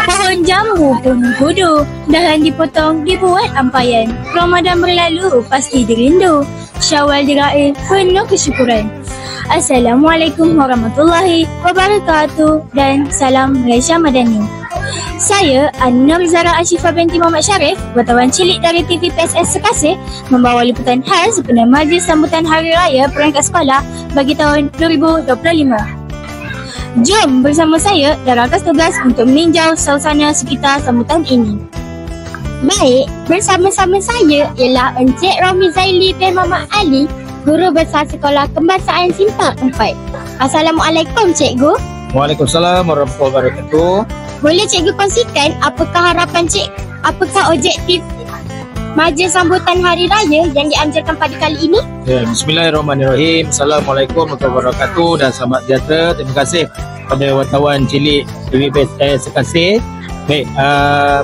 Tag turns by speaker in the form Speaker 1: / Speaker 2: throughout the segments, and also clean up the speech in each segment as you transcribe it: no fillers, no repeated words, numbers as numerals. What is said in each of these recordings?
Speaker 1: Pohon jambu pun mengkudu, dahan dipotong dibuat ampayan. Ramadan berlalu pasti dirindu, Syawal diraih penuh kesyukuran. Assalamualaikum warahmatullahi wabarakatuh dan salam Malaysia Madani. Saya An-Nur Zara Ashifah binti Muhammad Sharif, wartawan cilik dari TV PSS Sekasih, membawa liputan khas sepenuh majlis sambutan Hari Raya Perangkat Sekolah bagi tahun 2025. Jom bersama saya dan rakan tugas untuk meninjau suasana sekitar sambutan ini. Baik, bersama-sama saya ialah Encik Romi Zaili bin Muhammad Ali, Guru Besar Sekolah Kebangsaan Simpang 4. Assalamualaikum Cikgu.
Speaker 2: Waalaikumsalam warahmatullahi wabarakatuh.
Speaker 1: Boleh Cikgu kongsikan apakah harapan apakah objektif majlis sambutan Hari Raya yang dianjurkan pada kali ini?
Speaker 2: Ya, Bismillahirrahmanirrahim. Assalamualaikum warahmatullahi wabarakatuh dan selamat sejahtera. Terima kasih kepada wartawan cilik TVPSS Sekasih. Baik,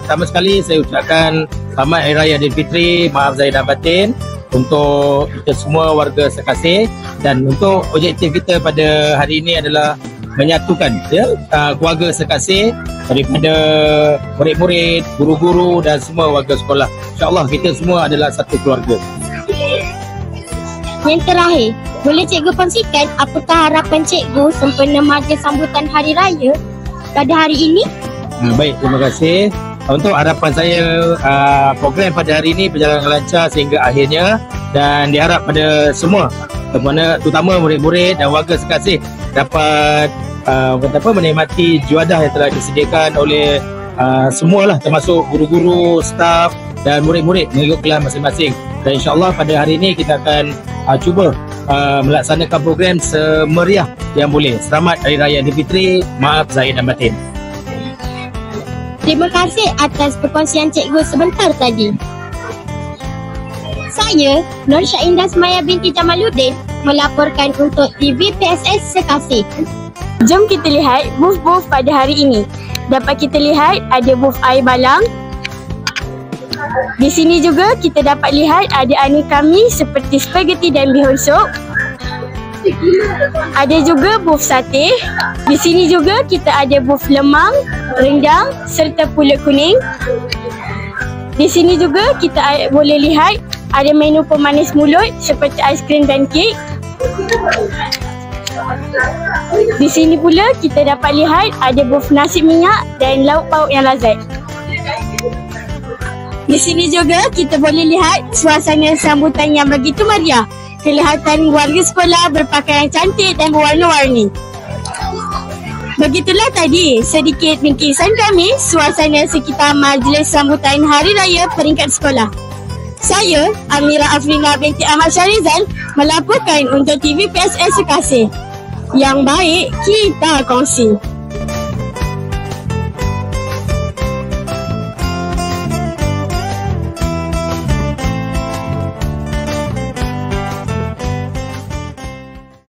Speaker 2: pertama sekali saya ucapkan selamat Hari Raya Aidilfitri, maaf zahir dan batin untuk kita semua warga Sekasih, dan untuk objektif kita pada hari ini adalah menyatukan keluarga Sekasih daripada murid-murid, guru-guru dan semua warga sekolah. InsyaAllah kita semua adalah satu keluarga.
Speaker 1: Yang terakhir, boleh Cikgu kongsikan apakah harapan Cikgu sempena majlis sambutan Hari Raya pada hari ini?
Speaker 2: Baik, terima kasih. Untuk harapan saya, program pada hari ini berjalan lancar sehingga akhirnya, dan diharap pada semua, terutama murid-murid dan warga Sekasih dapat menikmati juadah yang telah disediakan oleh semualah, termasuk guru-guru, staf dan murid-murid mengikut kelas masing-masing. Dan insyaAllah pada hari ini kita akan cuba melaksanakan program semeriah yang boleh. Selamat Hari Raya Aidilfitri, maaf zahir dan batin.
Speaker 1: Terima kasih atas perkongsian Cikgu sebentar tadi. Saya, Nur Syaindah Semaya binti Jamaluddin, melaporkan untuk TV PSS Sekasih. Jom kita lihat booth-booth pada hari ini. Dapat kita lihat ada booth air balang. Di sini juga kita dapat lihat ada aneka mie seperti spaghetti dan bihun sup. Ada juga booth sate. Di sini juga kita ada booth lemang, rendang serta pulut kuning. Di sini juga kita boleh lihat ada menu pemanis mulut seperti aiskrim dan kek. Di sini pula kita dapat lihat ada booth nasi minyak dan lauk pauk yang lazat. Di sini juga kita boleh lihat suasana sambutan yang begitu meriah. Kelihatan warga sekolah berpakaian cantik dan berwarna-warni. Begitulah tadi sedikit ringkisan kami suasana sekitar majlis sambutan Hari Raya Peringkat Sekolah. Saya, Amira Afrina binti Ahmad Syarizal, melaporkan untuk TV PSS Sekasih. Yang baik kita kongsi.